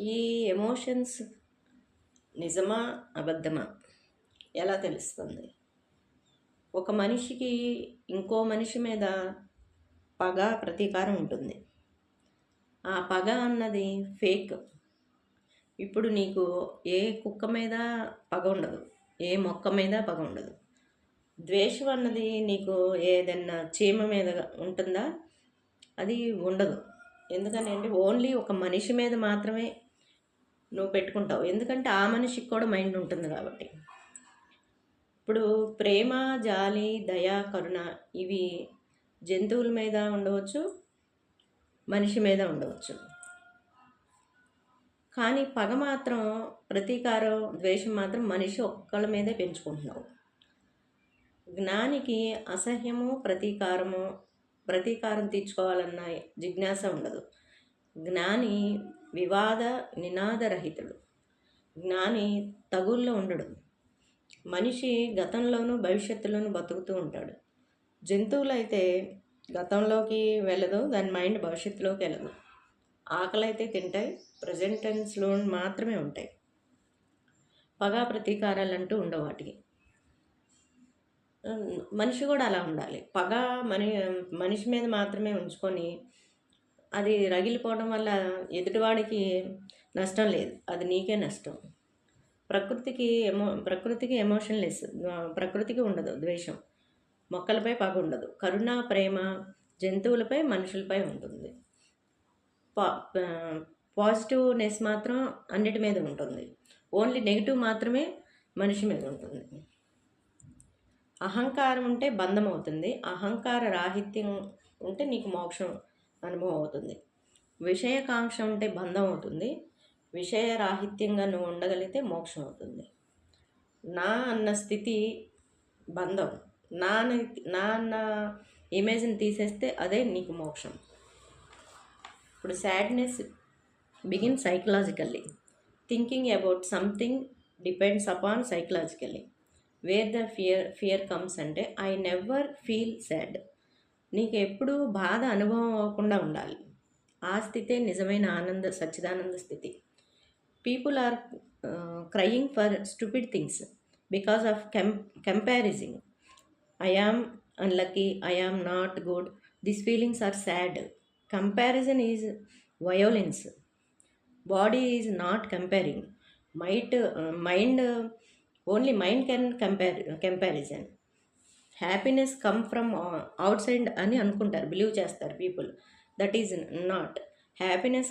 ఈ ఎమోషన్స్ నిజమా అబద్ధమా ఎలా తెలుస్తుంది? ఒక మనిషికి ఇంకో మనిషి మీద పగ ప్రతీకారం ఉంటుంది. ఆ పగ అన్నది ఫేక్. ఇప్పుడు నీకు ఏ కుక్క మీద పగ ఉండదు, ఏ మొక్క మీద పగ ఉండదు. ద్వేషం అన్నది నీకు ఏదన్నా చీమ మీద ఉంటుందా? అది ఉండదు. ఎందుకని అంటే ఓన్లీ ఒక మనిషి మీద మాత్రమే నువ్వు పెట్టుకుంటావు, ఎందుకంటే ఆ మనిషికి కూడా మైండ్ ఉంటుంది కాబట్టి. ఇప్పుడు ప్రేమ, జాలి, దయ, కరుణ ఇవి జంతువుల మీద ఉండవచ్చు, మనిషి మీద ఉండవచ్చు. కానీ పగ మాత్రం, ప్రతీకారం, ద్వేషం మాత్రం మనిషి ఒక్కళ్ళ మీదే పెంచుకుంటున్నావు. జ్ఞానికి అసహ్యము, ప్రతీకారం తీర్చుకోవాలన్న జిజ్ఞాస ఉండదు. జ్ఞాని వివాద నినాదరహితుడు. జ్ఞాని తగుల్లో ఉండడు. మనిషి గతంలోనూ భవిష్యత్తులోనూ బతుకుతూ ఉంటాడు. జంతువులు అయితే గతంలోకి వెళ్ళదు, దాని మైండ్ భవిష్యత్తులోకి వెళ్ళదు. ఆకలి అయితే తింటాయి, ప్రజెంట్ టెన్స్లో మాత్రమే ఉంటాయి. పగా ప్రతీకారాలు అంటూ ఉండవు వాటికి. మనిషి కూడా అలా ఉండాలి. పగ మనిషి మీద మాత్రమే ఉంచుకొని అది రగిలిపోవడం వల్ల ఎదుటివాడికి నష్టం లేదు, అది నీకే నష్టం. ప్రకృతికి ఎమోషన్ లెస్, ప్రకృతికి ఉండదు ద్వేషం. మొక్కలపై పగ ఉండదు. కరుణ, ప్రేమ జంతువులపై, మనుషులపై ఉంటుంది. పాజిటివ్నెస్ మాత్రం అన్నిటి మీద ఉంటుంది. ఓన్లీ నెగిటివ్ మాత్రమే మనిషి మీద ఉంటుంది. అహంకారం ఉంటే బంధం అవుతుంది. అహంకార రాహిత్యం ఉంటే నీకు మోక్షం అనుభవం అవుతుంది. విషయకాంక్ష ఉంటే బంధం అవుతుంది. విషయ రాహిత్యంగా నువ్వు ఉండగలిగితే మోక్షం అవుతుంది. నా అన్న స్థితి బంధం. నా అన్న ఇమేజ్ని తీసేస్తే అదే నీకు మోక్షం. ఇప్పుడు sadness begin psychologically. Thinking about something depends upon psychologically. Wear the fear comes అంటే ఐ నెవర్ ఫీల్ సాడ్. నీకు ఎప్పుడూ బాధ అనుభవం అవ్వకుండా ఉండాలి. ఆ స్థితే నిజమైన సచ్చిదానంద స్థితి. People are crying for stupid things because of comparising. I am unlucky, I am not good, these feelings are sad. Comparison is violence. Body is not comparing. Mind only mind can comparison. Happiness come from outside అని అనుకుంటారు, believe చేస్తారు people. That is not happiness.